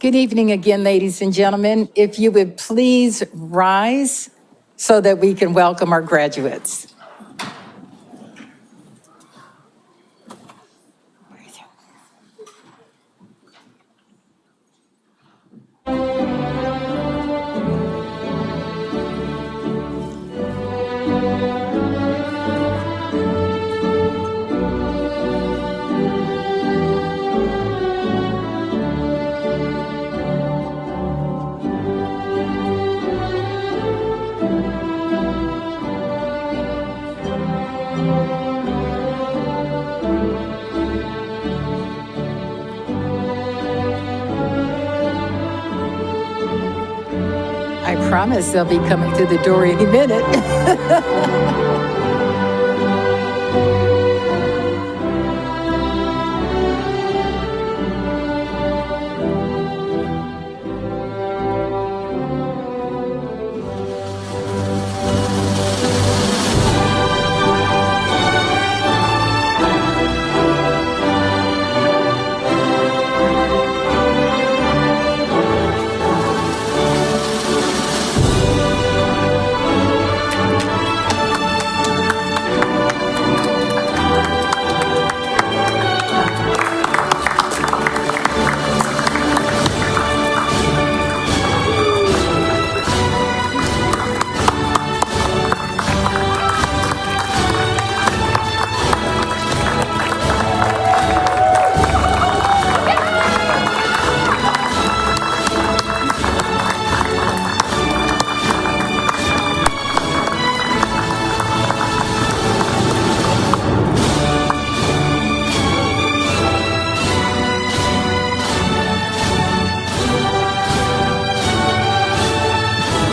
Good evening again, ladies and gentlemen. If you would please rise so that we can welcome our graduates. I promise they'll be coming through the door any minute.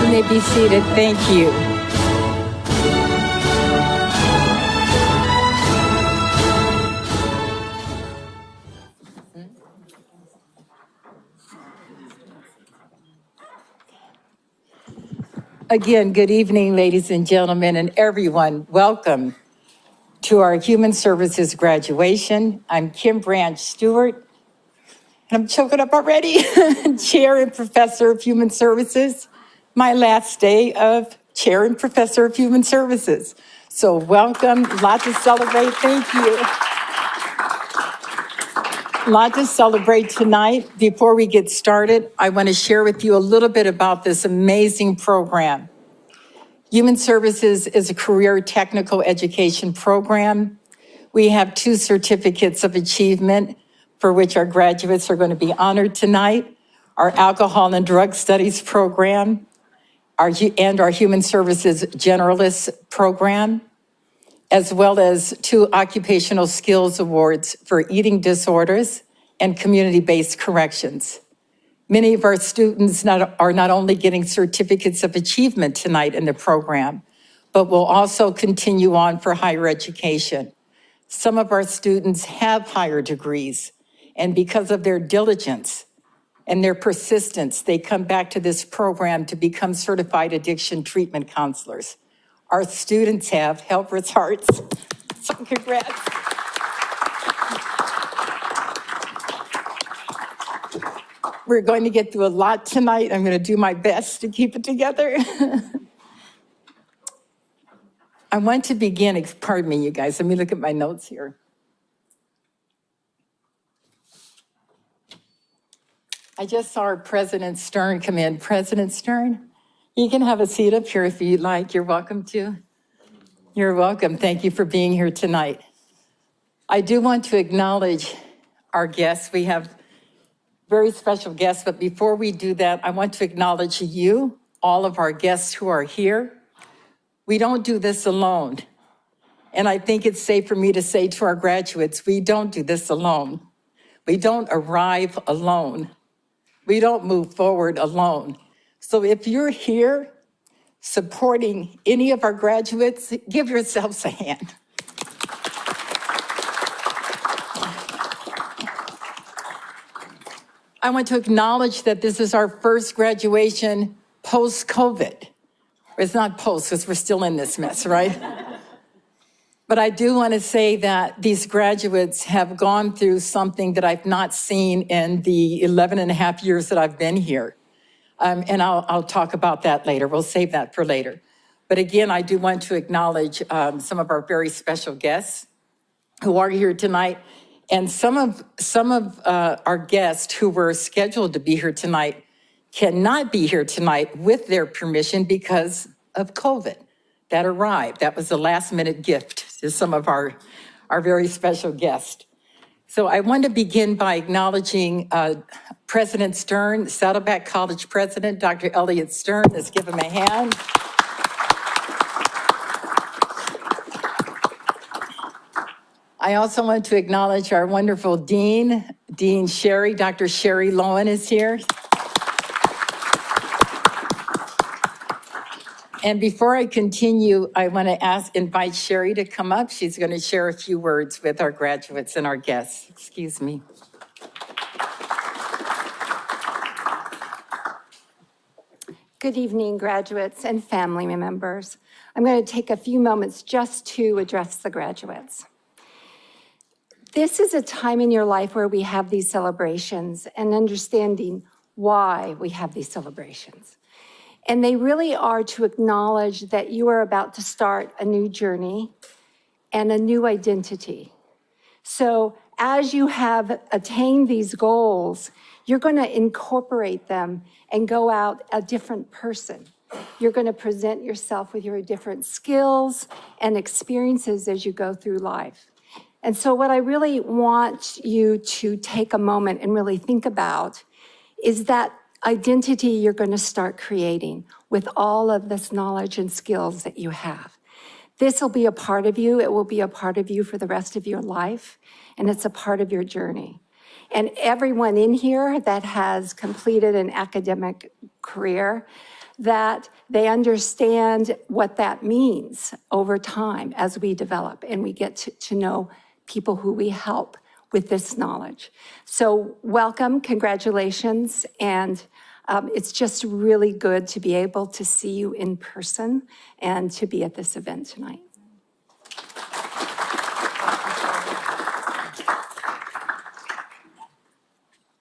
You may be seated. Thank you. Again, good evening, ladies and gentlemen, and everyone. Welcome to our Human Services graduation. I'm Kim Branch Stewart, and I'm choking up already, Chair and Professor of Human Services. My last day of Chair and Professor of Human Services. So welcome, lot to celebrate, thank you. Lot to celebrate tonight. Before we get started, I want to share with you a little bit about this amazing program. Human Services is a career technical education program. We have 2 certificates of achievement for which our graduates are going to be honored tonight. Our Alcohol and Drug Studies program, and our Human Services Generalist program, as well as 2 Occupational Skills Awards for eating disorders and community-based corrections. Many of our students are not only getting certificates of achievement tonight in the program, but will also continue on for higher education. Some of our students have higher degrees, and because of their diligence and their persistence, they come back to this program to become certified addiction treatment counselors. Our students have helpers' hearts, so congrats. We're going to get through a lot tonight. I'm going to do my best to keep it together. I want to begin, pardon me, you guys, let me look at my notes here. I just saw our President Stern come in. President Stern, you can have a seat up here if you'd like. You're welcome to. You're welcome. Thank you for being here tonight. I do want to acknowledge our guests. We have very special guests, but before we do that, I want to acknowledge you, all of our guests who are here. We don't do this alone. And I think it's safe for me to say to our graduates, we don't do this alone. We don't arrive alone. We don't move forward alone. So if you're here supporting any of our graduates, give yourselves a hand. I want to acknowledge that this is our first graduation post-COVID. It's not post, because we're still in this mess, right? But I do want to say that these graduates have gone through something that I've not seen in the 11 and a half years that I've been here. And I'll talk about that later. We'll save that for later. But again, I do want to acknowledge some of our very special guests who are here tonight. And some of our guests who were scheduled to be here tonight cannot be here tonight with their permission because of COVID that arrived. That was a last minute gift to some of our very special guests. So I want to begin by acknowledging President Stern, Saddleback College President, Dr. Elliott Stern. Let's give him a hand. I also want to acknowledge our wonderful Dean, Dean Sherry. Dr. Sherry Lowen is here. And before I continue, I want to invite Sherry to come up. She's going to share a few words with our graduates and our guests. Excuse me. Good evening, graduates and family members. I'm going to take a few moments just to address the graduates. This is a time in your life where we have these celebrations and understanding why we have these celebrations. And they really are to acknowledge that you are about to start a new journey and a new identity. So as you have attained these goals, you're going to incorporate them and go out a different person. You're going to present yourself with your different skills and experiences as you go through life. And so what I really want you to take a moment and really think about is that identity you're going to start creating with all of this knowledge and skills that you have. This will be a part of you. It will be a part of you for the rest of your life, and it's a part of your journey. And everyone in here that has completed an academic career, that they understand what that means over time as we develop and we get to know people who we help with this knowledge. So welcome, congratulations, and it's just really good to be able to see you in person and to be at this event tonight.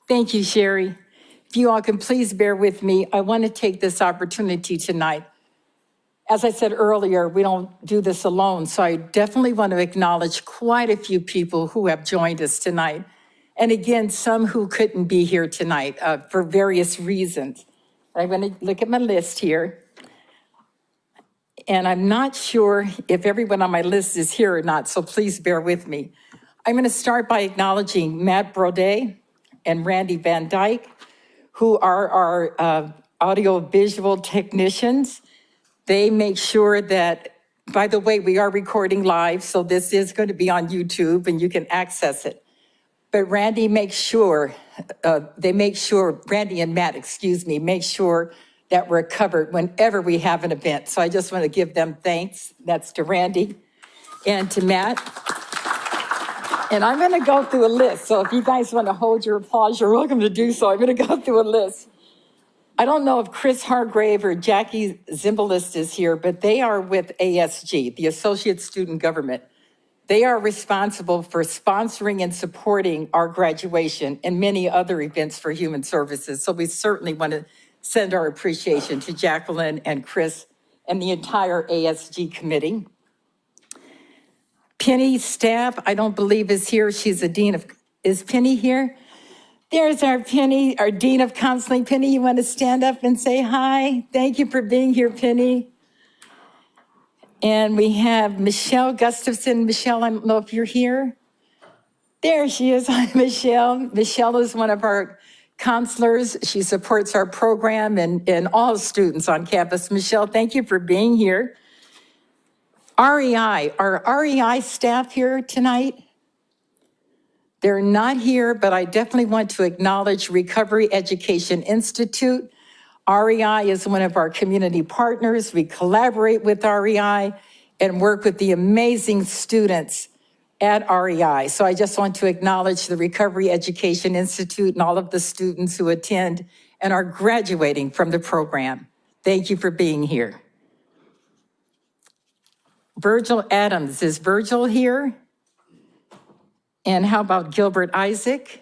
Thank you, Sherry. If you all can please bear with me, I want to take this opportunity tonight. As I said earlier, we don't do this alone, so I definitely want to acknowledge quite a few people who have joined us tonight. And again, some who couldn't be here tonight for various reasons. I'm going to look at my list here. And I'm not sure if everyone on my list is here or not, so please bear with me. I'm going to start by acknowledging Matt Brodet and Randy Van Dyke, who are our audio-visual technicians. They make sure that, by the way, we are recording live, so this is going to be on YouTube and you can access it. But Randy makes sure, Randy and Matt, make sure that we're covered whenever we have an event. So I just want to give them thanks. That's to Randy and to Matt. And I'm going to go through a list. So if you guys want to hold your applause, you're welcome to do so. I'm going to go through a list. I don't know if Chris Hargrave or Jackie Zimbalist is here, but they are with ASG, the Associate Student Government. They are responsible for sponsoring and supporting our graduation and many other events for human services. So we certainly want to send our appreciation to Jacqueline and Chris and the entire ASG committee. Penny Staff, I don't believe is here. She's a dean of, is Penny here? There's our Penny, our Dean of Counseling. Penny, you want to stand up and say hi? Thank you for being here, Penny. And we have Michelle Gustafson. Michelle, I don't know if you're here. There she is. Hi, Michelle. Michelle is one of our counselors. She supports our program and all students on campus. Michelle, thank you for being here. REI, our REI staff here tonight? They're not here, but I definitely want to acknowledge Recovery Education Institute. REI is one of our community partners. We collaborate with REI and work with the amazing students at REI. So I just want to acknowledge the Recovery Education Institute and all of the students who attend and are graduating from the program. Thank you for being here. Virgil Adams. Is Virgil here? And how about Gilbert Isaac?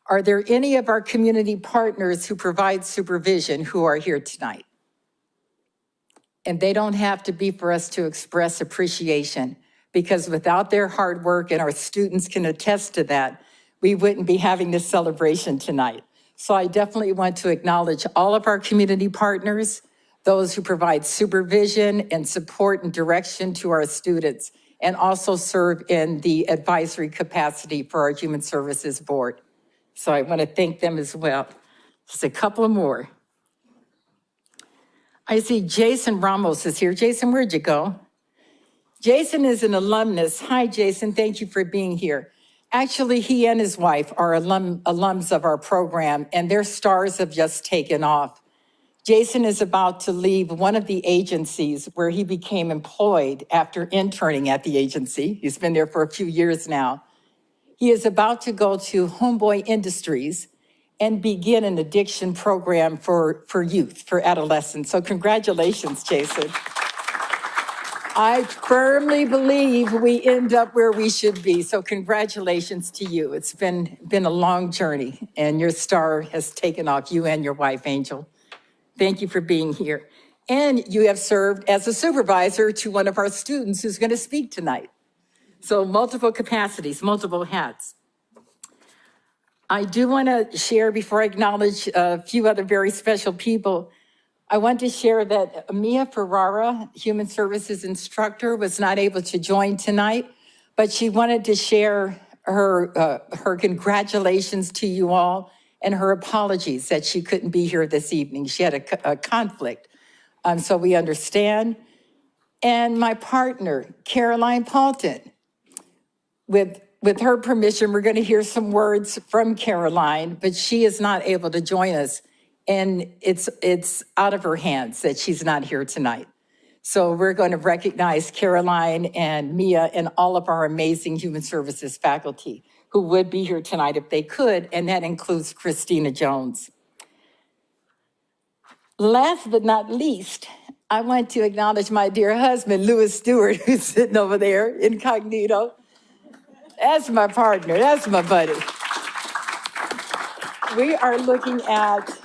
Are there any of our community partners who provide supervision who are here tonight? And they don't have to be for us to express appreciation, because without their hard work, and our students can attest to that, we wouldn't be having this celebration tonight. So I definitely want to acknowledge all of our community partners, those who provide supervision and support and direction to our students, and also serve in the advisory capacity for our Human Services Board. So I want to thank them as well. Just a couple more. I see Jason Ramos is here. Jason, where'd you go? Jason is an alumnus. Hi, Jason, thank you for being here. Actually, he and his wife are alums of our program, and their stars have just taken off. Jason is about to leave one of the agencies where he became employed after interning at the agency. He's been there for a few years now. He is about to go to Homeboy Industries and begin an addiction program for youth, for adolescents. So congratulations, Jason. I firmly believe we end up where we should be. So congratulations to you. It's been a long journey, and your star has taken off, you and your wife, Angel. Thank you for being here. And you have served as a supervisor to one of our students who's going to speak tonight. So multiple capacities, multiple hats. I do want to share, before I acknowledge a few other very special people, I want to share that Mia Ferrara, Human Services instructor, was not able to join tonight, but she wanted to share her congratulations to you all and her apologies that she couldn't be here this evening. She had a conflict, so we understand. And my partner, Caroline Paulton, with her permission, we're going to hear some words from Caroline, but she is not able to join us. And it's out of her hands that she's not here tonight. So we're going to recognize Caroline and Mia and all of our amazing Human Services faculty who would be here tonight if they could, and that includes Christina Jones. Last but not least, I want to acknowledge my dear husband, Louis Stewart, who's sitting over there incognito. That's my partner, that's my buddy. We are looking at,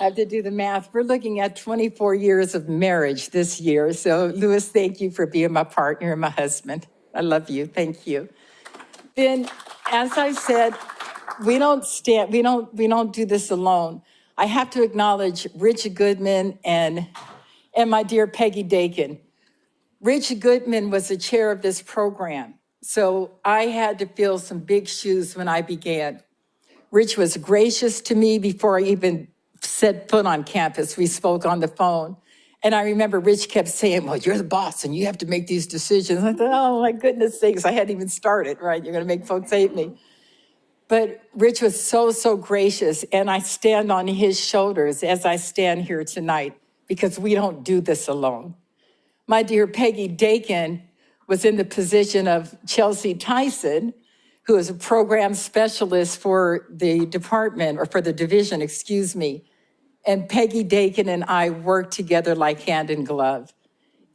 I have to do the math, we're looking at 24 years of marriage this year. So Louis, thank you for being my partner and my husband. I love you, thank you. Then, as I said, we don't do this alone. I have to acknowledge Rich Goodman and my dear Peggy Dakin. Rich Goodman was the chair of this program, so I had to fill some big shoes when I began. Rich was gracious to me before I even set foot on campus. We spoke on the phone. And I remember Rich kept saying, well, you're the boss and you have to make these decisions. I thought, oh my goodness sakes, I hadn't even started, right? You're gonna make folks hate me. But Rich was so gracious, and I stand on his shoulders as I stand here tonight, because we don't do this alone. My dear Peggy Dakin was in the position of Chelsea Tyson, who is a program specialist for the department, or for the division, excuse me. And Peggy Dakin and I worked together like hand in glove.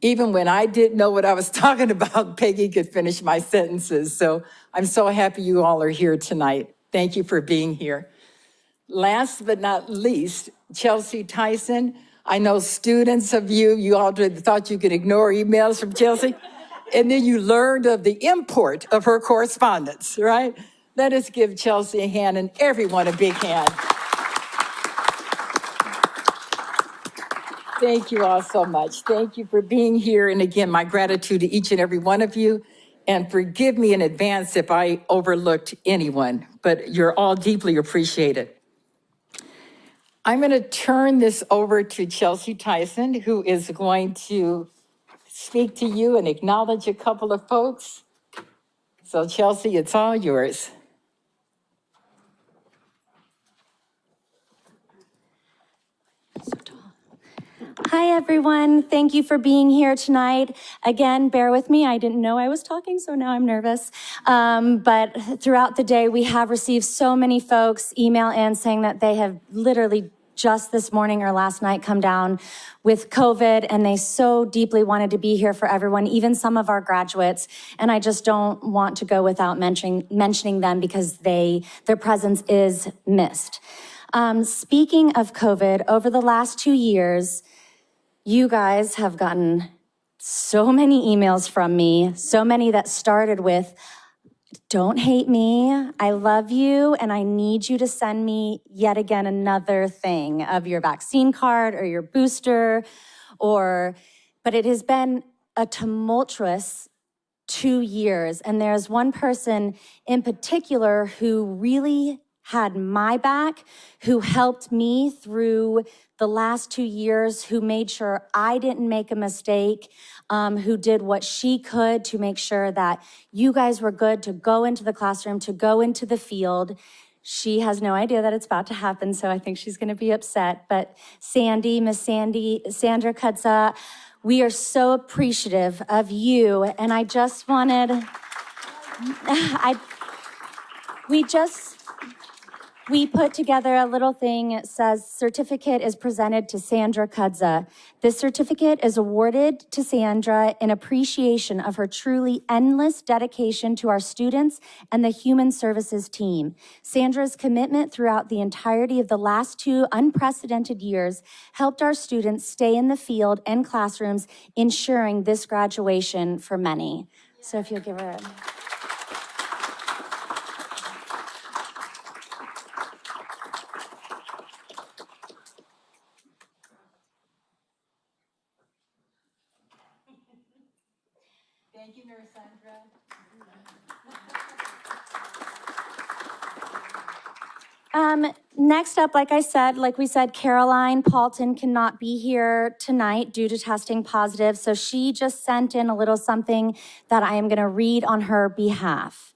Even when I didn't know what I was talking about, Peggy could finish my sentences. So I'm so happy you all are here tonight. Thank you for being here. Last but not least, Chelsea Tyson. I know students of you all thought you could ignore emails from Chelsea. And then you learned of the import of her correspondence, right? Let us give Chelsea a hand and everyone a big hand. Thank you all so much. Thank you for being here. And again, my gratitude to each and every one of you. And forgive me in advance if I overlooked anyone, but you're all deeply appreciated. I'm going to turn this over to Chelsea Tyson, who is going to speak to you and acknowledge a couple of folks. So Chelsea, it's all yours. Hi, everyone. Thank you for being here tonight. Again, bear with me. I didn't know I was talking, so now I'm nervous. But throughout the day, we have received so many folks email in saying that they have literally just this morning or last night come down with COVID, and they so deeply wanted to be here for everyone, even some of our graduates. And I just don't want to go without mentioning them because their presence is missed. Speaking of COVID, over the last 2 years, you guys have gotten so many emails from me, so many that started with, "Don't hate me, I love you, and I need you to send me yet again another thing of your vaccine card or your booster," but it has been a tumultuous 2 years. And there's one person in particular who really had my back, who helped me through the last 2 years, who made sure I didn't make a mistake, who did what she could to make sure that you guys were good to go into the classroom, to go into the field. She has no idea that it's about to happen, so I think she's gonna be upset. But Miss Sandra Kudza, we are so appreciative of you, and I just wanted, we put together a little thing. It says, certificate is presented to Sandra Kudza. This certificate is awarded to Sandra in appreciation of her truly endless dedication to our students and the Human Services team. Sandra's commitment throughout the entirety of the last 2 unprecedented years helped our students stay in the field and classrooms, ensuring this graduation for many. So if you'll give her a... Thank you, Nurse Sandra. Next up, like we said, Caroline Paulton cannot be here tonight due to testing positive, so she just sent in a little something that I am gonna read on her behalf.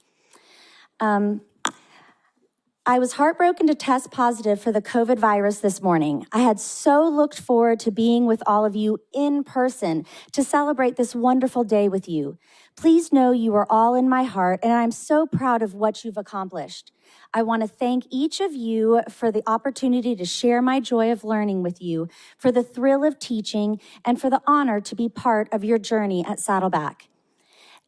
I was heartbroken to test positive for the COVID virus this morning. I had so looked forward to being with all of you in person to celebrate this wonderful day with you. Please know you are all in my heart, and I'm so proud of what you've accomplished. I want to thank each of you for the opportunity to share my joy of learning with you, for the thrill of teaching, and for the honor to be part of your journey at Saddleback.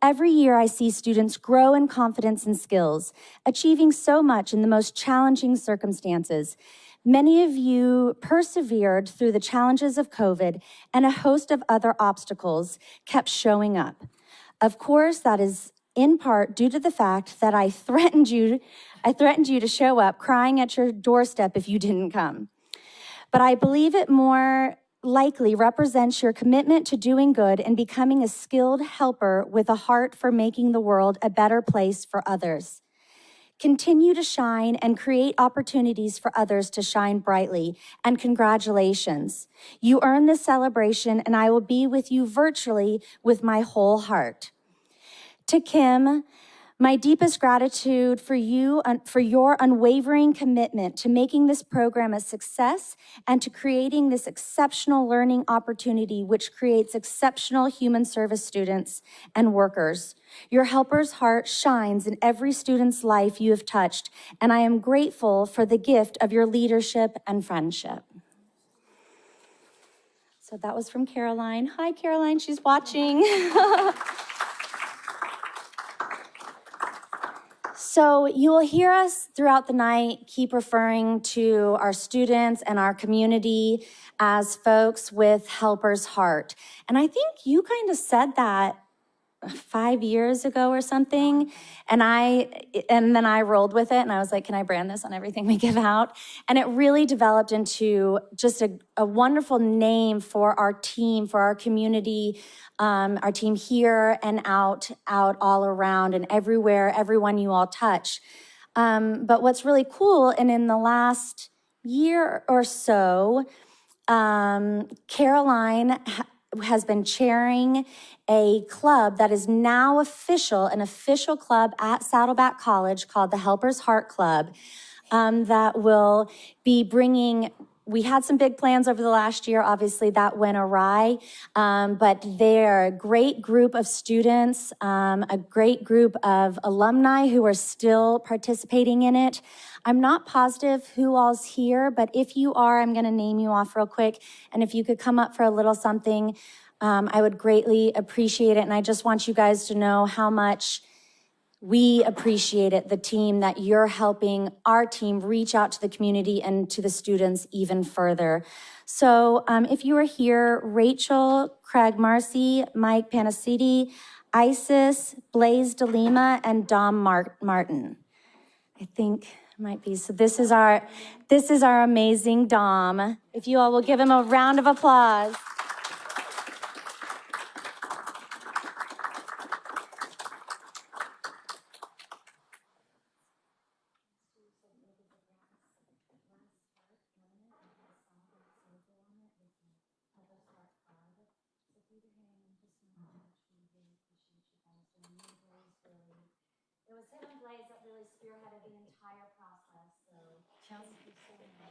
Every year I see students grow in confidence and skills, achieving so much in the most challenging circumstances. Many of you persevered through the challenges of COVID, and a host of other obstacles kept showing up. Of course, that is in part due to the fact that I threatened you to show up crying at your doorstep if you didn't come. But I believe it more likely represents your commitment to doing good and becoming a skilled helper with a heart for making the world a better place for others. Continue to shine and create opportunities for others to shine brightly, and congratulations. You earned this celebration, and I will be with you virtually with my whole heart. To Kim, my deepest gratitude for you, for your unwavering commitment to making this program a success and to creating this exceptional learning opportunity which creates exceptional human service students and workers. Your helper's heart shines in every student's life you have touched, and I am grateful for the gift of your leadership and friendship. So that was from Caroline. Hi, Caroline, she's watching. So you will hear us throughout the night keep referring to our students and our community as folks with helper's heart. And I think you kind of said that 5 years ago or something. And then I rolled with it and I was like, can I brand this on everything we give out? And it really developed into just a wonderful name for our team, for our community, our team here and out all around and everywhere, everyone you all touch. But what's really cool, and in the last year or so, Caroline has been chairing a club that is now an official club at Saddleback College called the Helper's Heart Club, that will be bringing we had some big plans over the last year. Obviously, that went awry, but they're a great group of students, a great group of alumni who are still participating in it. I'm not positive who all's here, but if you are, I'm going to name you off real quick. And if you could come up for a little something, I would greatly appreciate it. And I just want you guys to know how much we appreciate it, the team, that you're helping our team reach out to the community and to the students even further. So if you are here, Rachel, Craig Marcy, Mike Panacidi, Isis, Blaze DeLima, and Dom Martin. I think it might be. So this is our amazing Dom. If you all will give him a round of applause. It was him and Blaze that really spearheaded the entire process, so thank you so much.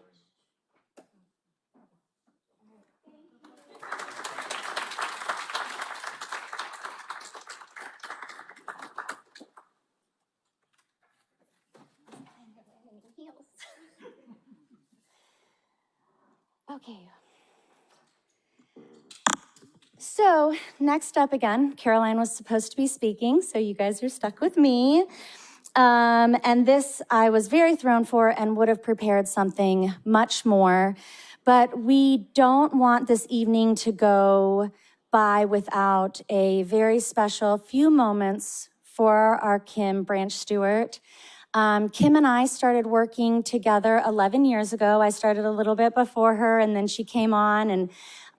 Okay. So next up again, Caroline was supposed to be speaking, so you guys are stuck with me. And this I was very thrown for and would have prepared something much more, but we don't want this evening to go by without a very special few moments for our Kim Branch Stewart. Kim and I started working together 11 years ago. I started a little bit before her, and then she came on, and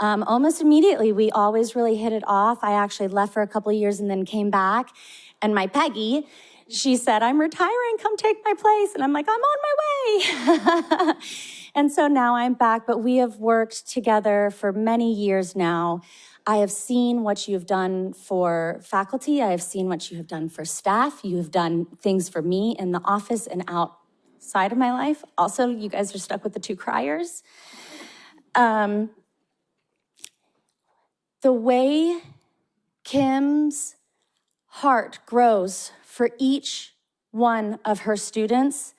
almost immediately, we always really hit it off. I actually left for a couple of years and then came back, and my Peggy, she said, "I'm retiring, come take my place." And I'm like, "I'm on my way." And so now I'm back, but we have worked together for many years now. I have seen what you have done for faculty. I have seen what you have done for staff. You have done things for me in the office and outside of my life. Also, you guys are stuck with the two criers. The way Kim's heart grows for each one of her students,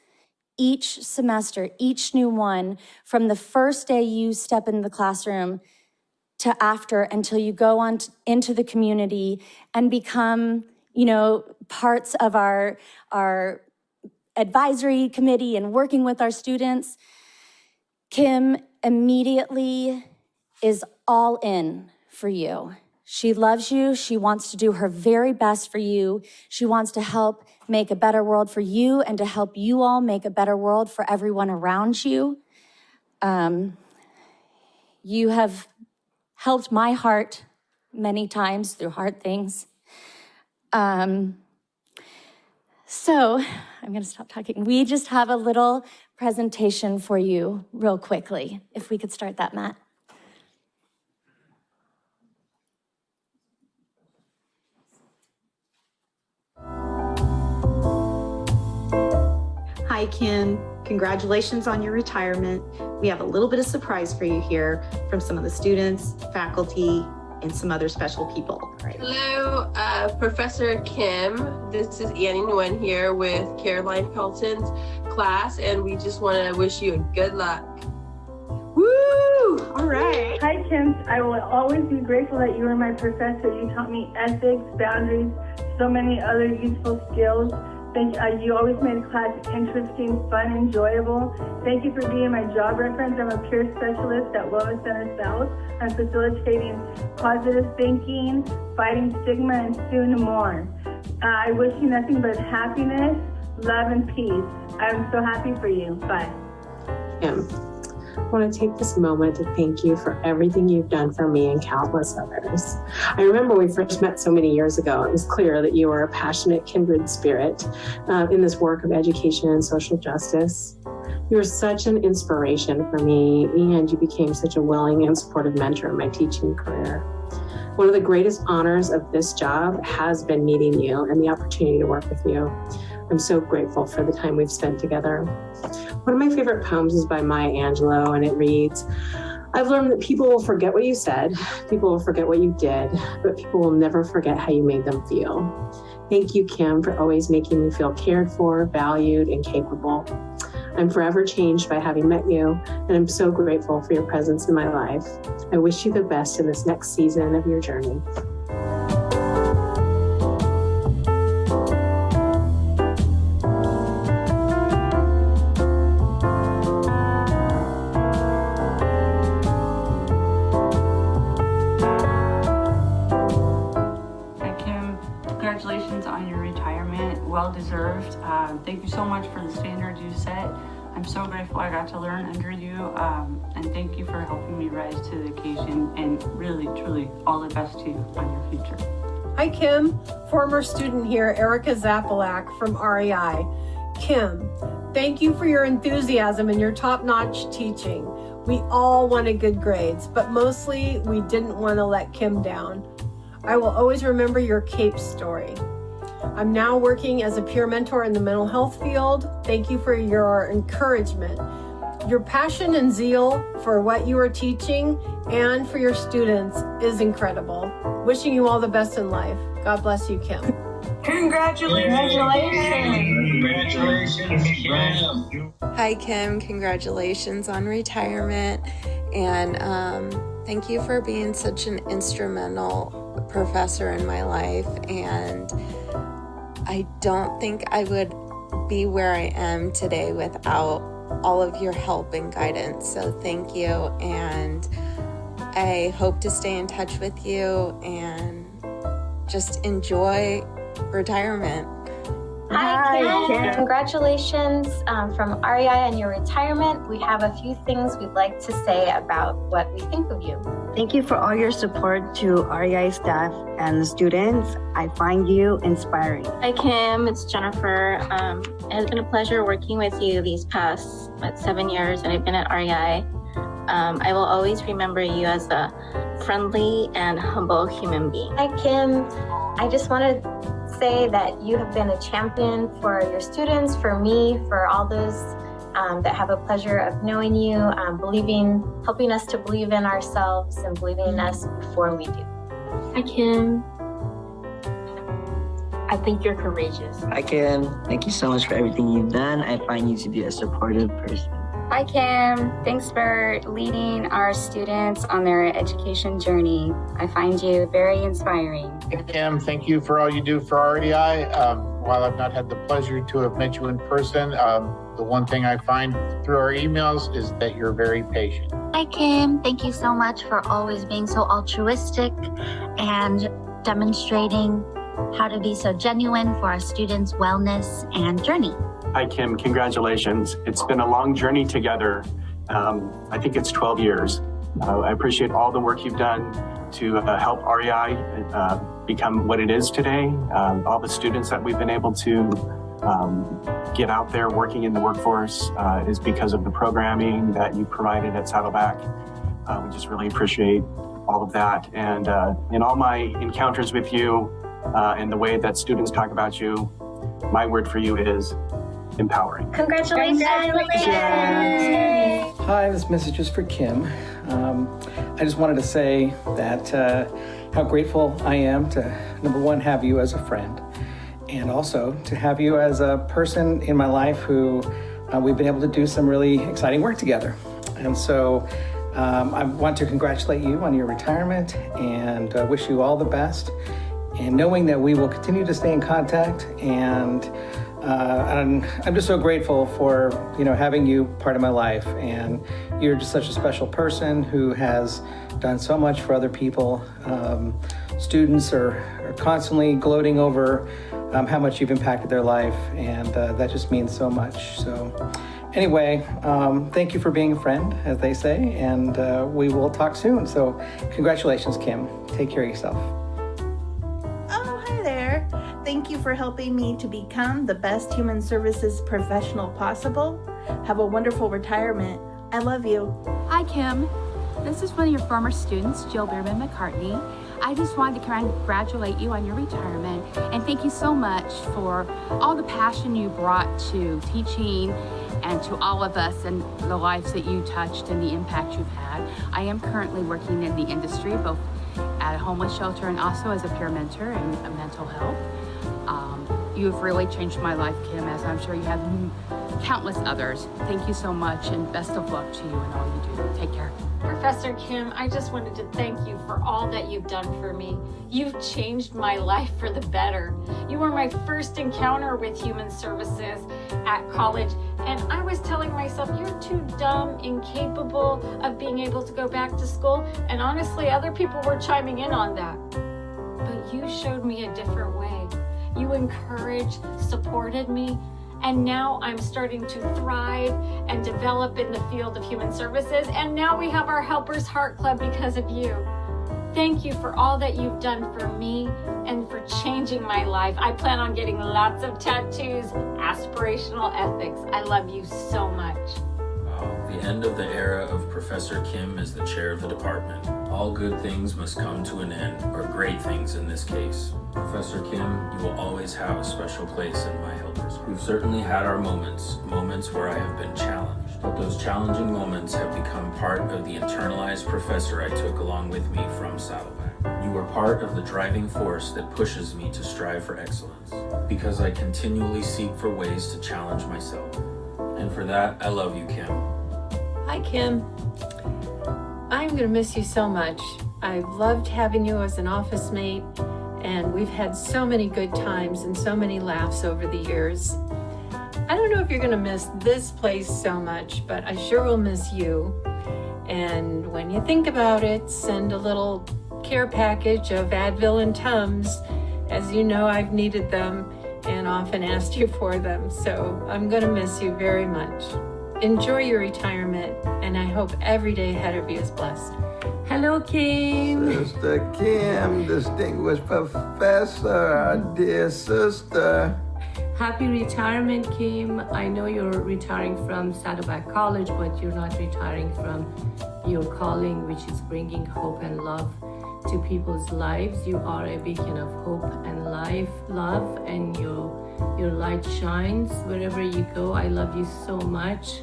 each semester, each new one, from the first day you step into the classroom to after, until you go on into the community and become, parts of our advisory committee and working with our students. Kim immediately is all in for you. She loves you. She wants to do her very best for you. She wants to help make a better world for you and to help you all make a better world for everyone around you. You have helped my heart many times through hard things. So I'm going to stop talking. We just have a little presentation for you real quickly. If we could start that, Matt. Hi, Kim. Congratulations on your retirement. We have a little bit of surprise for you here from some of the students, faculty, and some other special people. Right. Hello, Professor Kim. This is Annie Nguyen here with Caroline Pelton's class, and we just want to wish you a good luck. Woo! All right. Hi, Kim. I will always be grateful that you were my professor. You taught me ethics, boundaries, so many other useful skills. You always made class interesting, fun, enjoyable. Thank you for being my job reference. I'm a peer specialist at Wellness Center South. I'm facilitating positive thinking, fighting stigma, and soon more. I wish you nothing but happiness, love, and peace. I'm so happy for you. Bye. Kim, I want to take this moment to thank you for everything you've done for me and countless others. I remember when we first met so many years ago, it was clear that you were a passionate kindred spirit in this work of education and social justice. You were such an inspiration for me, and you became such a willing and supportive mentor in my teaching career. One of the greatest honors of this job has been meeting you and the opportunity to work with you. I'm so grateful for the time we've spent together. One of my favorite poems is by Maya Angelou, and it reads, I've learned that people will forget what you said, people will forget what you did, but people will never forget how you made them feel. Thank you, Kim, for always making me feel cared for, valued, and capable. I'm forever changed by having met you, and I'm so grateful for your presence in my life. I wish you the best in this next season of your journey. Congratulations on your retirement, well deserved. Thank you so much for the standards you set. I'm so grateful I got to learn under you, and thank you for helping me rise to the occasion, and really, truly, all the best to you on your future. Hi, Kim. Former student here, Erica Saddleback from REI. Kim, thank you for your enthusiasm and your top-notch teaching. We all wanted good grades, but mostly we didn't want to let Kim down. I will always remember your CAPE story. I'm now working as a peer mentor in the mental health field. Thank you for your encouragement. Your passion and zeal for what you are teaching and for your students is incredible. Wishing you all the best in life. God bless you, Kim. Congratulations, Kim. Hi, Kim. Congratulations on retirement. And thank you for being such an instrumental professor in my life. And I don't think I would be where I am today without all of your help and guidance. So thank you. And I hope to stay in touch with you and just enjoy retirement. Hi, Kim. Congratulations from REI on your retirement. We have a few things we'd like to say about what we think of you. Thank you for all your support to REI staff and the students. I find you inspiring. Hi, Kim. It's Jennifer. It has been a pleasure working with you these past 7 years that I've been at REI. I will always remember you as a friendly and humble human being. Hi, Kim. I just want to say that you have been a champion for your students, for me, for all those that have a pleasure of knowing you, helping us to believe in ourselves and believing in us before we do. Hi, Kim. I think you're courageous. Hi, Kim. Thank you so much for everything you've done. I find you to be a supportive person. Hi, Kim. Thanks for leading our students on their education journey. I find you very inspiring. Hey, Kim, thank you for all you do for REI. While I've not had the pleasure to have met you in person, the one thing I find through our emails is that you're very patient. Hi, Kim. Thank you so much for always being so altruistic and demonstrating how to be so genuine for our students' wellness and journey. Hi, Kim. Congratulations. It's been a long journey together. I think it's 12 years. I appreciate all the work you've done to help REI become what it is today. All the students that we've been able to get out there working in the workforce is because of the programming that you provided at Saddleback. We just really appreciate all of that. And in all my encounters with you and the way that students talk about you, my word for you is empowering. Congratulations. Hi, this message is for Kim. I just wanted to say that how grateful I am to, number one, have you as a friend, and also to have you as a person in my life who we've been able to do some really exciting work together. And so I want to congratulate you on your retirement and wish you all the best. And knowing that we will continue to stay in contact, and I'm just so grateful for having you part of my life. And you're just such a special person who has done so much for other people. Students are constantly gloating over how much you've impacted their life, and that just means so much. So anyway, thank you for being a friend, as they say, and we will talk soon. So congratulations, Kim. Take care of yourself. Thank you for helping me to become the best human services professional possible. Have a wonderful retirement. I love you. Hi, Kim. This is one of your former students, Jill Beerman McCartney. I just wanted to congratulate you on your retirement and thank you so much for all the passion you brought to teaching and to all of us and the lives that you touched and the impact you've had. I am currently working in the industry, both at a homeless shelter and also as a peer mentor in mental health. You've really changed my life, Kim, as I'm sure you have countless others. Thank you so much and best of luck to you in all you do. Take care. Professor Kim, I just wanted to thank you for all that you've done for me. You've changed my life for the better. You were my first encounter with human services at college, and I was telling myself, you're too dumb, incapable of being able to go back to school, and honestly, other people were chiming in on that. But you showed me a different way. You encouraged, supported me, and now I'm starting to thrive and develop in the field of human services. And now we have our Helpers Heart Club because of you. Thank you for all that you've done for me and for changing my life. I plan on getting lots of tattoos, aspirational ethics. I love you so much. The end of the era of Professor Kim as the chair of the department. All good things must come to an end, or great things in this case. Professor Kim, you will always have a special place in my helpers. We've certainly had our moments where I have been challenged, but those challenging moments have become part of the internalized professor I took along with me from Saddleback. You are part of the driving force that pushes me to strive for excellence, because I continually seek for ways to challenge myself. And for that, I love you, Kim. Hi, Kim. I'm going to miss you so much. I've loved having you as an office mate, and we've had so many good times and so many laughs over the years. I don't know if you're going to miss this place so much, but I sure will miss you. And when you think about it, send a little care package of Advil and Tums. As you know, I've needed them and often asked you for them, so I'm going to miss you very much. Enjoy your retirement, and I hope every day ahead of you is blessed. Hello, Kim. Sister Kim, distinguished professor, our dear sister. Happy retirement, Kim. I know you're retiring from Saddleback College, but you're not retiring from your calling, which is bringing hope and love to people's lives. You are a beacon of hope and love, and your light shines wherever you go. I love you so much.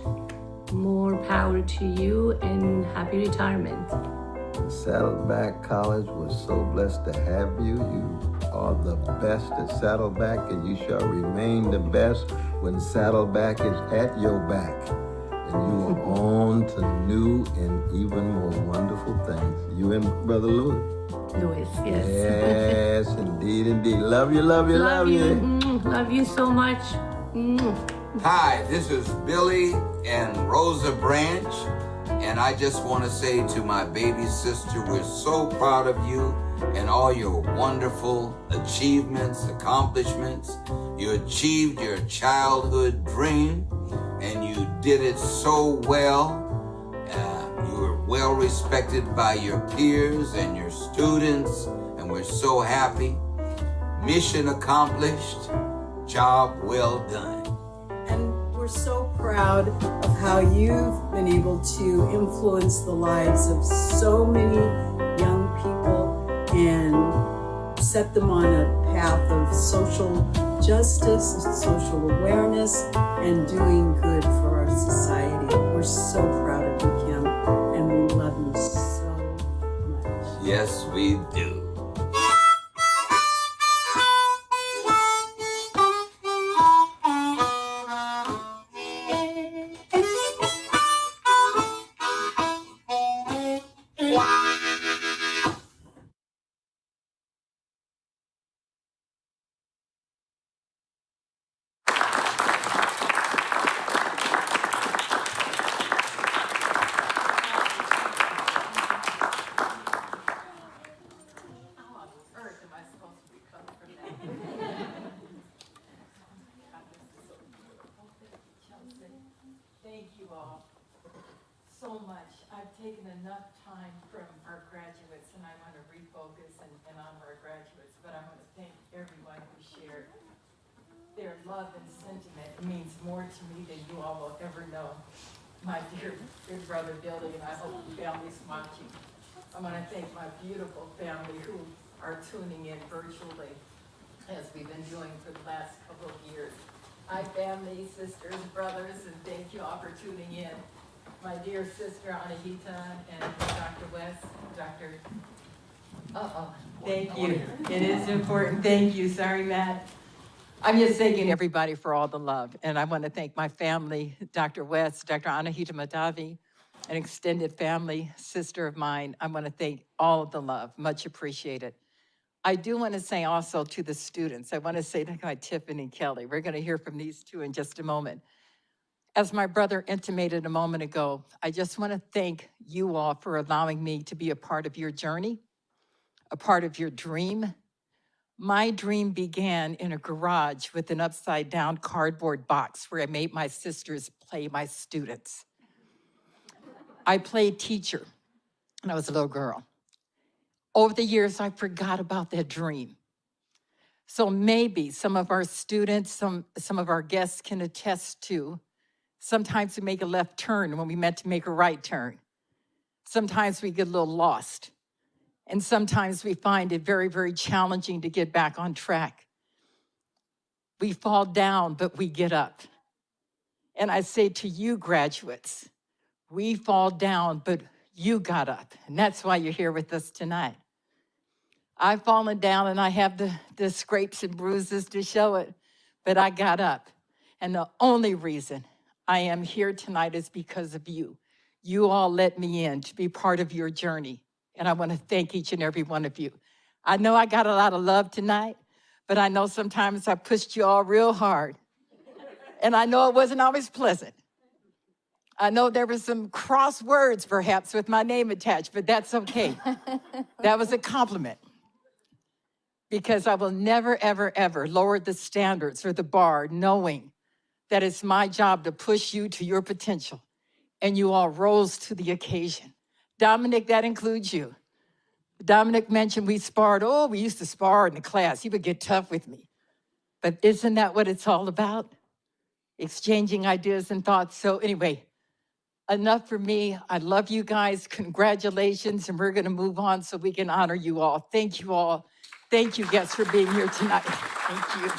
More power to you and happy retirement. Saddleback College was so blessed to have you. You are the best at Saddleback, and you shall remain the best when Saddleback is at your back. And you are on to new and even more wonderful things. You and Brother Louis. Louis, yes. Yes, indeed, indeed. Love you, love you, love you. Love you so much. Hi, this is Billy and Rosa Branch, and I just want to say to my baby sister, we're so proud of you and all your wonderful achievements, accomplishments. You achieved your childhood dream, and you did it so well. You were well respected by your peers and your students, and we're so happy. Mission accomplished, job well done. And we're so proud of how you've been able to influence the lives of so many young people and set them on a path of social justice, social awareness, and doing good for our society. We're so proud of you, Kim, and we love you so much. Yes, we do. Thank you all so much. I've taken enough time from our graduates, and I want to refocus and honor our graduates, but I want to thank everyone who shared. Their love and sentiment means more to me than you all will ever know. My dear brother Billy, and I hope the family's watching. I want to thank my beautiful family who are tuning in virtually, as we've been doing for the last couple of years. Hi, family, sisters, brothers, and thank you all for tuning in. My dear sister, Anahita, and Dr. West, thank you. It is important. Thank you. Sorry, Matt. I'm just thanking everybody for all the love. And I want to thank my family, Dr. West, Dr. Anahita Madavi, an extended family, sister of mine. I want to thank all of the love. Much appreciated. I do want to say also to the students, I want to say to Tiffany and Kelly, we're going to hear from these two in just a moment. As my brother intimated a moment ago, I just want to thank you all for allowing me to be a part of your journey, a part of your dream. My dream began in a garage with an upside down cardboard box where I made my sisters play my students. I played teacher when I was a little girl. Over the years, I forgot about that dream. So maybe some of our students, some of our guests can attest to, sometimes we make a left turn when we meant to make a right turn. Sometimes we get a little lost. And sometimes we find it very, very challenging to get back on track. We fall down, but we get up. And I say to you, graduates, we fall down, but you got up. And that's why you're here with us tonight. I've fallen down and I have the scrapes and bruises to show it, but I got up. And the only reason I am here tonight is because of you. You all let me in to be part of your journey. And I want to thank each and every one of you. I know I got a lot of love tonight, but I know sometimes I pushed you all real hard. And I know it wasn't always pleasant. I know there were some cross words perhaps with my name attached, but that's okay. That was a compliment. Because I will never, ever, ever lower the standards or the bar, knowing that it's my job to push you to your potential. And you all rose to the occasion. Dominic, that includes you. Dominic mentioned we sparred. Oh, we used to spar in the class. He would get tough with me. But isn't that what it's all about? Exchanging ideas and thoughts. So anyway, enough for me. I love you guys. Congratulations. And we're going to move on so we can honor you all. Thank you all. Thank you, guests, for being here tonight. Thank you.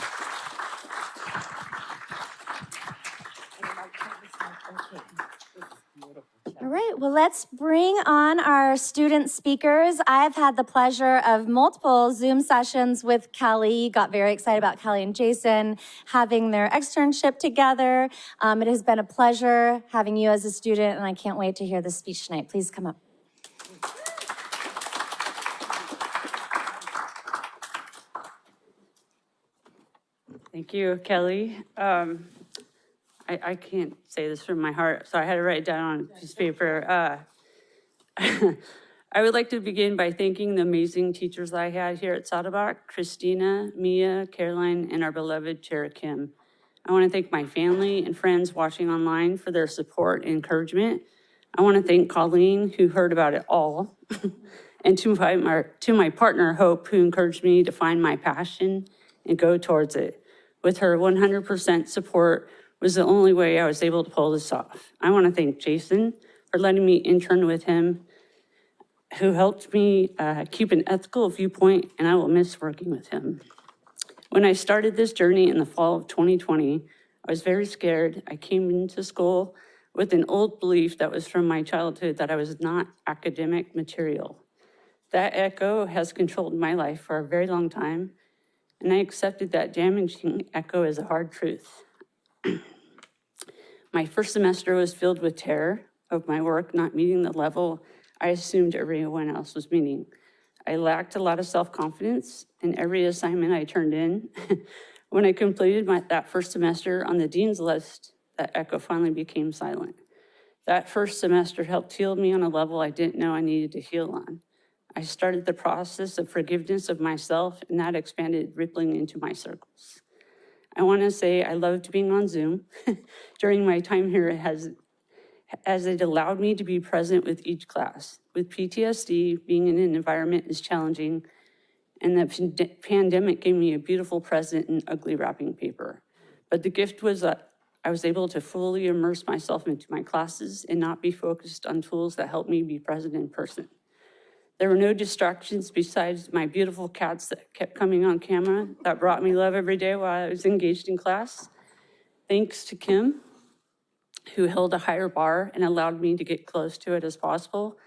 All right, well, let's bring on our student speakers. I've had the pleasure of multiple Zoom sessions with Kelly. Got very excited about Kelly and Jason having their externship together. It has been a pleasure having you as a student, and I can't wait to hear the speech tonight. Please come up. Thank you, Kelly. I can't say this from my heart, so I had to write it down on a piece of paper. I would like to begin by thanking the amazing teachers I had here at Saddleback, Christina, Mia, Caroline, and our beloved Chair Kim. I want to thank my family and friends watching online for their support and encouragement. I want to thank Colleen, who heard about it all, and to my partner, Hope, who encouraged me to find my passion and go towards it. With her 100% support was the only way I was able to pull this off. I want to thank Jason for letting me intern with him, who helped me keep an ethical viewpoint, and I will miss working with him. When I started this journey in the fall of 2020, I was very scared. I came into school with an old belief that was from my childhood that I was not academic material. That echo has controlled my life for a very long time, and I accepted that damaging echo as a hard truth. My first semester was filled with terror of my work not meeting the level I assumed everyone else was meeting. I lacked a lot of self-confidence in every assignment I turned in. When I completed that first semester on the dean's list, that echo finally became silent. That first semester helped heal me on a level I didn't know I needed to heal on. I started the process of forgiveness of myself, and that expanded, rippling into my circles. I want to say I loved being on Zoom during my time here as it allowed me to be present with each class. With PTSD, being in an environment is challenging, and the pandemic gave me a beautiful present in ugly wrapping paper. But the gift was that I was able to fully immerse myself into my classes and not be focused on tools that help me be present in person. There were no distractions besides my beautiful cats that kept coming on camera that brought me love every day while I was engaged in class. Thanks to Kim, who held a higher bar and allowed me to get close to it as possible.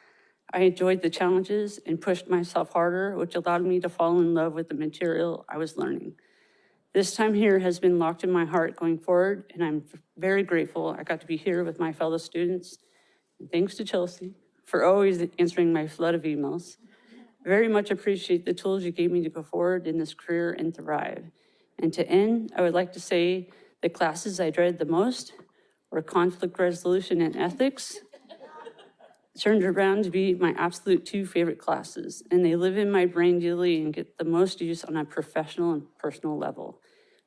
I enjoyed the challenges and pushed myself harder, which allowed me to fall in love with the material I was learning. This time here has been locked in my heart going forward, and I'm very grateful I got to be here with my fellow students. And thanks to Chelsea for always answering my flood of emails. Very much appreciate the tools you gave me to go forward in this career and thrive. And to end, I would like to say the classes I dreaded the most were conflict resolution and ethics. Turned around to be my absolute 2 favorite classes, and they live in my brain daily and get the most use on a professional and personal level.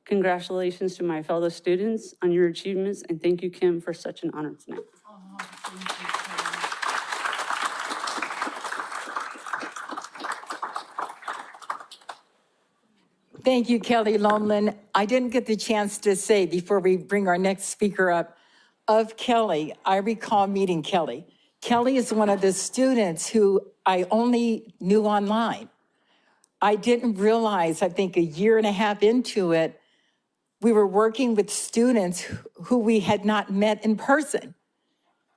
Congratulations to my fellow students on your achievements, and thank you, Kim, for such an honor tonight. Thank you, Kelly Lomlin. I didn't get the chance to say before we bring our next speaker up, of Kelly, I recall meeting Kelly. Kelly is one of the students who I only knew online. I didn't realize, I think a year and a half into it, we were working with students who we had not met in person.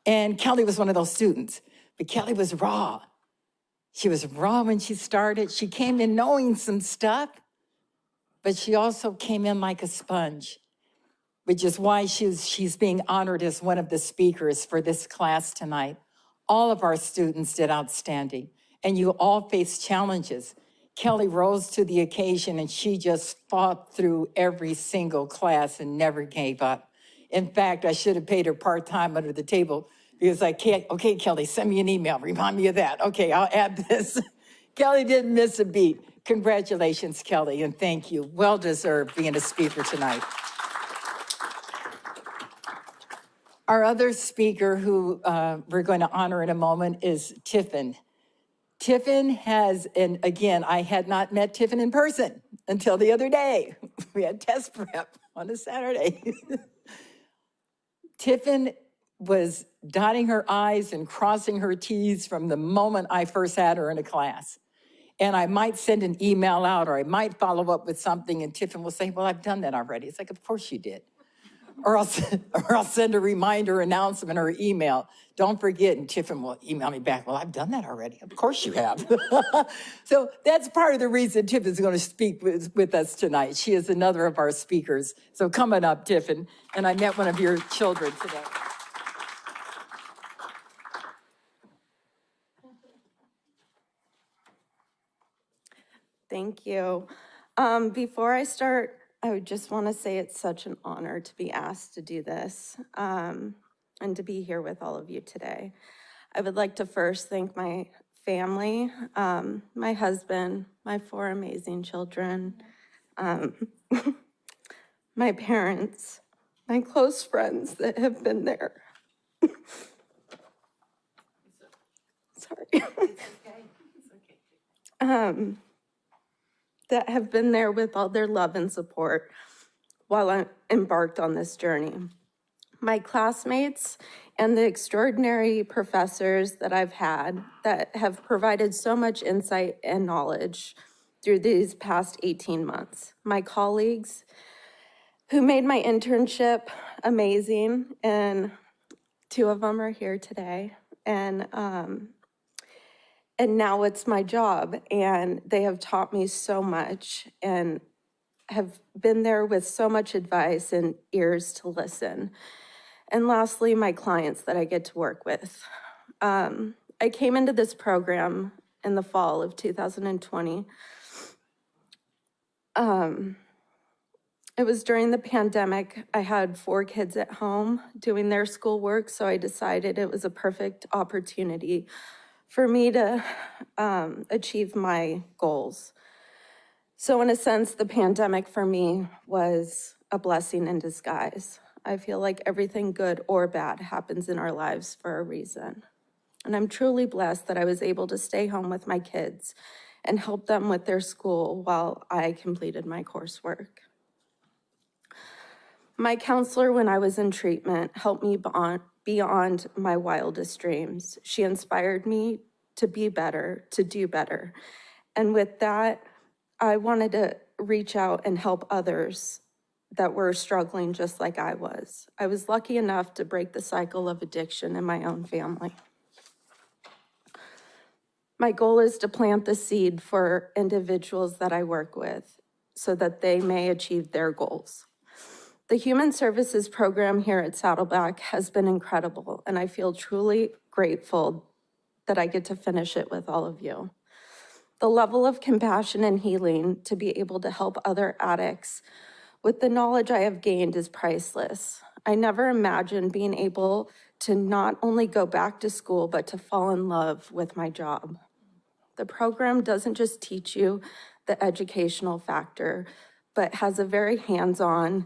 And Kelly was one of those students, but Kelly was raw. She was raw when she started. She came in knowing some stuff, but she also came in like a sponge, which is why she's being honored as one of the speakers for this class tonight. All of our students did outstanding, and you all faced challenges. Kelly rose to the occasion, and she just fought through every single class and never gave up. In fact, I should have paid her part-time under the table because I can't, okay, Kelly, send me an email, remind me of that. Okay, I'll add this. Kelly didn't miss a beat. Congratulations, Kelly, and thank you. Well-deserved being a speaker tonight. Our other speaker who we're going to honor in a moment is Tiffin. Tiffin has, and again, I had not met Tiffin in person until the other day. We had test prep on a Saturday. Tiffin was dotting her I's and crossing her T's from the moment I first had her in a class. And I might send an email out or I might follow up with something and Tiffin will say, well, I've done that already. It's like, of course you did. Or I'll send a reminder announcement or email. Don't forget, and Tiffin will email me back. Well, I've done that already. Of course you have. So that's part of the reason Tiffin's going to speak with us tonight. She is another of our speakers. So coming up, Tiffin, and I met one of your children today. Thank you. Before I start, I would just want to say it's such an honor to be asked to do this and to be here with all of you today. I would like to first thank my family, my husband, my 4 amazing children, my parents, my close friends that have been there. Sorry. It's okay. That have been there with all their love and support while I embarked on this journey. My classmates and the extraordinary professors that I've had that have provided so much insight and knowledge through these past 18 months. My colleagues who made my internship amazing, and 2 of them are here today. And now it's my job, and they have taught me so much and have been there with so much advice and ears to listen. And lastly, my clients that I get to work with. I came into this program in the fall of 2020. It was during the pandemic. I had 4 kids at home doing their schoolwork, so I decided it was a perfect opportunity for me to achieve my goals. So in a sense, the pandemic for me was a blessing in disguise. I feel like everything good or bad happens in our lives for a reason. And I'm truly blessed that I was able to stay home with my kids and help them with their school while I completed my coursework. My counselor when I was in treatment helped me beyond my wildest dreams. She inspired me to be better, to do better. And with that, I wanted to reach out and help others that were struggling just like I was. I was lucky enough to break the cycle of addiction in my own family. My goal is to plant the seed for individuals that I work with so that they may achieve their goals. The Human Services program here at Saddleback has been incredible, and I feel truly grateful that I get to finish it with all of you. The level of compassion and healing to be able to help other addicts with the knowledge I have gained is priceless. I never imagined being able to not only go back to school, but to fall in love with my job. The program doesn't just teach you the educational factor, but has a very hands-on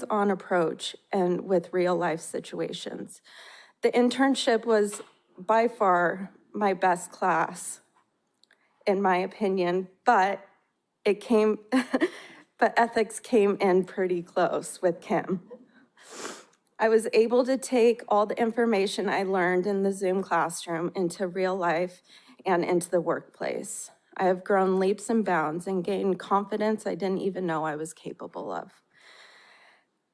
approach and with real life situations. The internship was by far my best class, in my opinion, but ethics came in pretty close with Kim. I was able to take all the information I learned in the Zoom classroom into real life and into the workplace. I have grown leaps and bounds and gained confidence I didn't even know I was capable of.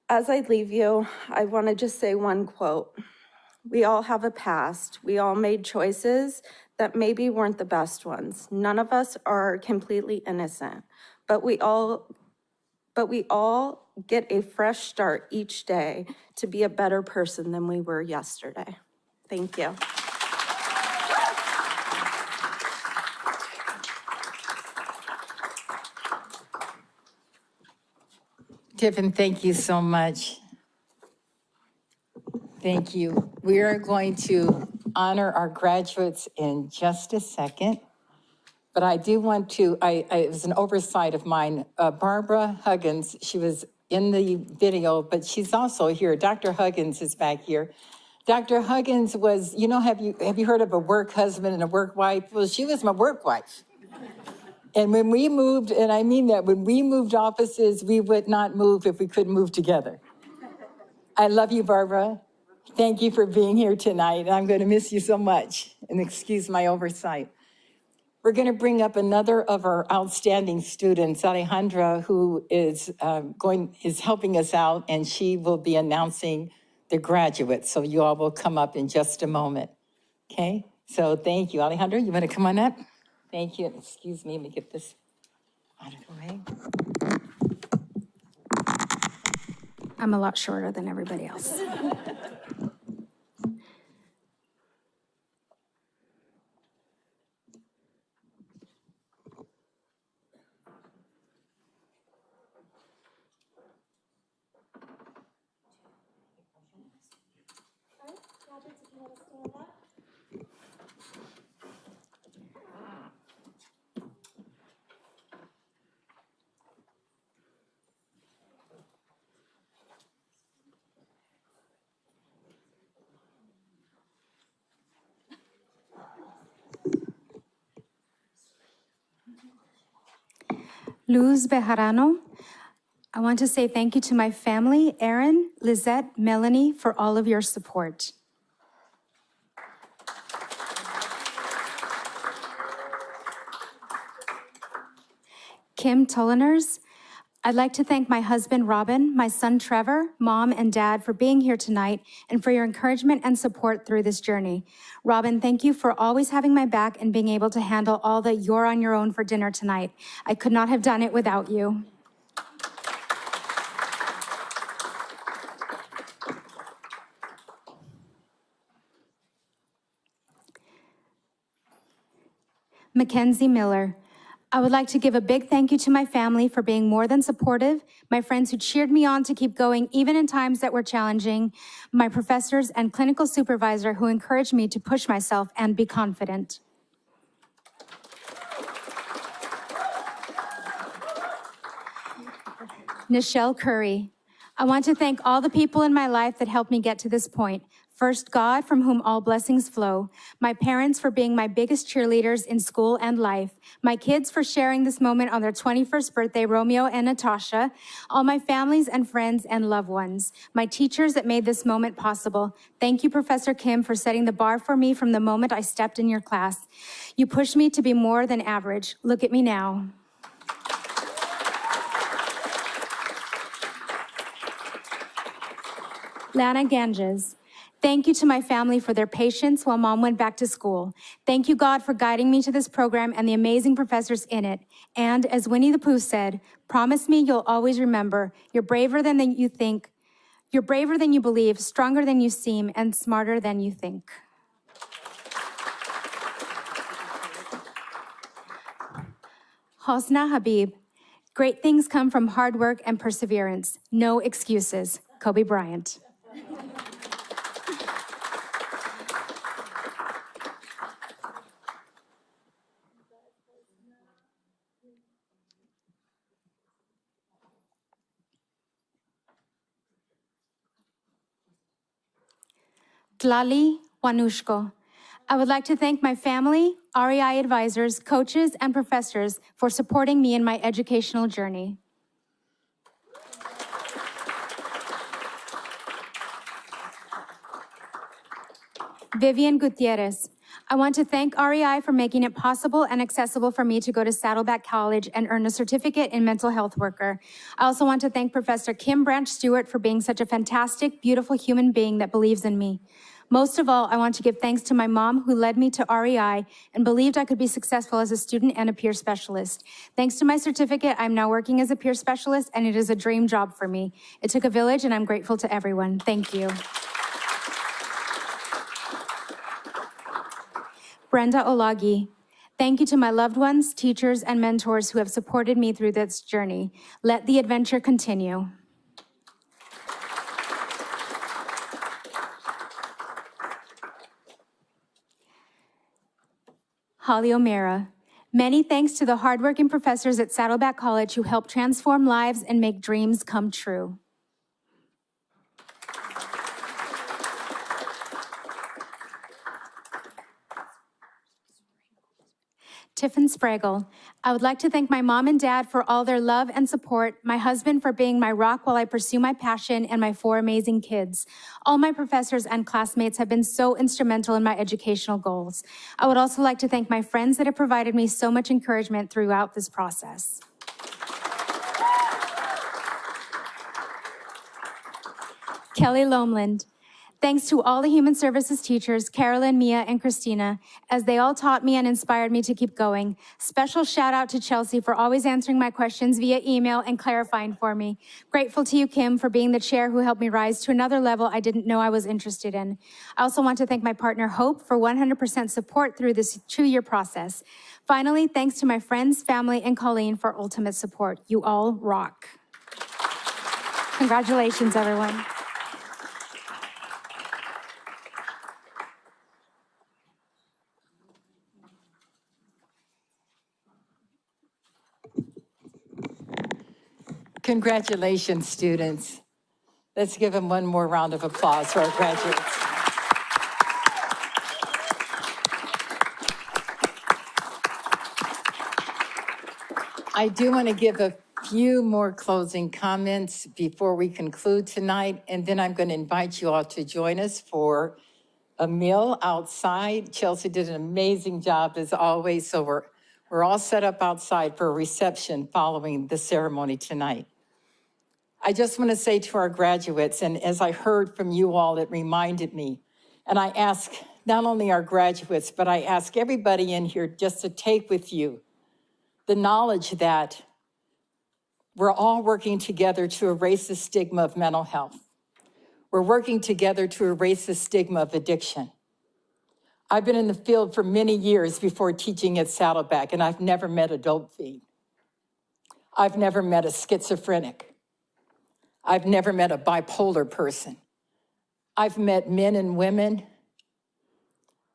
As I leave you, I want to just say one quote. We all have a past. We all made choices that maybe weren't the best ones. None of us are completely innocent, but we all get a fresh start each day to be a better person than we were yesterday. Thank you. Tiffin, thank you so much. Thank you. We are going to honor our graduates in just a second. But I do want to, it was an oversight of mine. Barbara Huggins, she was in the video, but she's also here. Dr. Huggins is back here. Dr. Huggins was, have you heard of a work husband and a work wife? Well, she was my work wife. And when we moved, and I mean that, when we moved offices, we would not move if we couldn't move together. I love you, Barbara. Thank you for being here tonight. I'm going to miss you so much, and excuse my oversight. We're going to bring up another of our outstanding students, Alejandra, who is helping us out, and she will be announcing the graduates. So you all will come up in just a moment. Okay? So thank you. Alejandra, you want to come on up? Thank you. Excuse me, let me get this out of the way. I'm a lot shorter than everybody else. Luz Bejarano, I want to say thank you to my family, Aaron, Lizette, Melanie, for all of your support. Kim Tulliners, I'd like to thank my husband, Robin, my son, Trevor, mom, and dad for being here tonight and for your encouragement and support through this journey. Robin, thank you for always having my back and being able to handle all the "you're on your own" for dinner tonight. I could not have done it without you. Mackenzie Miller, I would like to give a big thank you to my family for being more than supportive, my friends who cheered me on to keep going even in times that were challenging, my professors and clinical supervisor who encouraged me to push myself and be confident. Nichelle Curry, I want to thank all the people in my life that helped me get to this point. First, God, from whom all blessings flow. My parents for being my biggest cheerleaders in school and life. My kids for sharing this moment on their 21st birthday, Romeo and Natasha. All my families and friends and loved ones. My teachers that made this moment possible. Thank you, Professor Kim, for setting the bar for me from the moment I stepped in your class. You pushed me to be more than average. Look at me now. Lana Ganges. Thank you to my family for their patience while Mom went back to school. Thank you, God, for guiding me to this program and the amazing professors in it. And as Winnie the Pooh said, promise me you'll always remember, you're braver than you think, you're braver than you believe, stronger than you seem, and smarter than you think. Hosna Habib. Great things come from hard work and perseverance. No excuses. Kobe Bryant. Tlali Wanushko. I would like to thank my family, REI advisors, coaches, and professors for supporting me in my educational journey. Vivian Gutierrez. I want to thank REI for making it possible and accessible for me to go to Saddleback College and earn a certificate in mental health worker. I also want to thank Professor Kim Branch Stewart for being such a fantastic, beautiful human being that believes in me. Most of all, I want to give thanks to my mom who led me to REI and believed I could be successful as a student and a peer specialist. Thanks to my certificate, I'm now working as a peer specialist and it is a dream job for me. It took a village and I'm grateful to everyone. Thank you. Brenda Olagi. Thank you to my loved ones, teachers, and mentors who have supported me through this journey. Let the adventure continue. Holly O'Mara. Many thanks to the hardworking professors at Saddleback College who help transform lives and make dreams come true. Tiffin Spragle. I would like to thank my mom and dad for all their love and support, my husband for being my rock while I pursue my passion, and my 4 amazing kids. All my professors and classmates have been so instrumental in my educational goals. I would also like to thank my friends that have provided me so much encouragement throughout this process. Kelly Lomland. Thanks to all the human services teachers, Carolyn, Mia, and Christina, as they all taught me and inspired me to keep going. Special shout out to Chelsea for always answering my questions via email and clarifying for me. Grateful to you, Kim, for being the chair who helped me rise to another level I didn't know I was interested in. I also want to thank my partner, Hope, for 100% support through this 2-year process. Finally, thanks to my friends, family, and Colleen for ultimate support. You all rock. Congratulations, everyone. Congratulations, students. Let's give them one more round of applause for our graduates. I do want to give a few more closing comments before we conclude tonight, and then I'm going to invite you all to join us for a meal outside. Chelsea did an amazing job as always, so we're all set up outside for a reception following the ceremony tonight. I just want to say to our graduates, and as I heard from you all, it reminded me, and I ask not only our graduates, but I ask everybody in here just to take with you the knowledge that we're all working together to erase the stigma of mental health. We're working together to erase the stigma of addiction. I've been in the field for many years before teaching at Saddleback, and I've never met a dope fiend. I've never met a schizophrenic. I've never met a bipolar person. I've met men and women,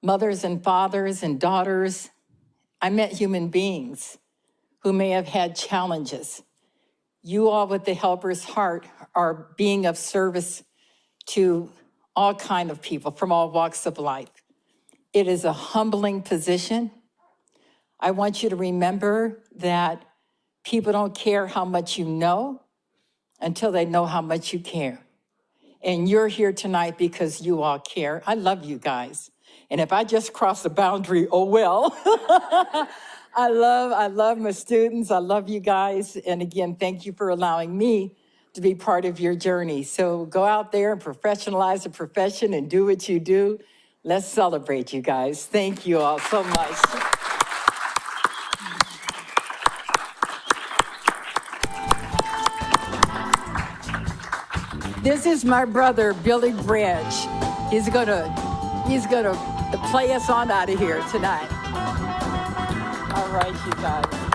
mothers and fathers and daughters. I met human beings who may have had challenges. You all with the helper's heart are being of service to all kind of people from all walks of life. It is a humbling position. I want you to remember that people don't care how much you know until they know how much you care. And you're here tonight because you all care. I love you guys. And if I just cross the boundary, oh well. I love my students. I love you guys. And again, thank you for allowing me to be part of your journey. So go out there and professionalize the profession and do what you do. Let's celebrate, you guys. Thank you all so much. This is my brother, Billy Branch. He's gonna play us on out of here tonight. All right, you guys.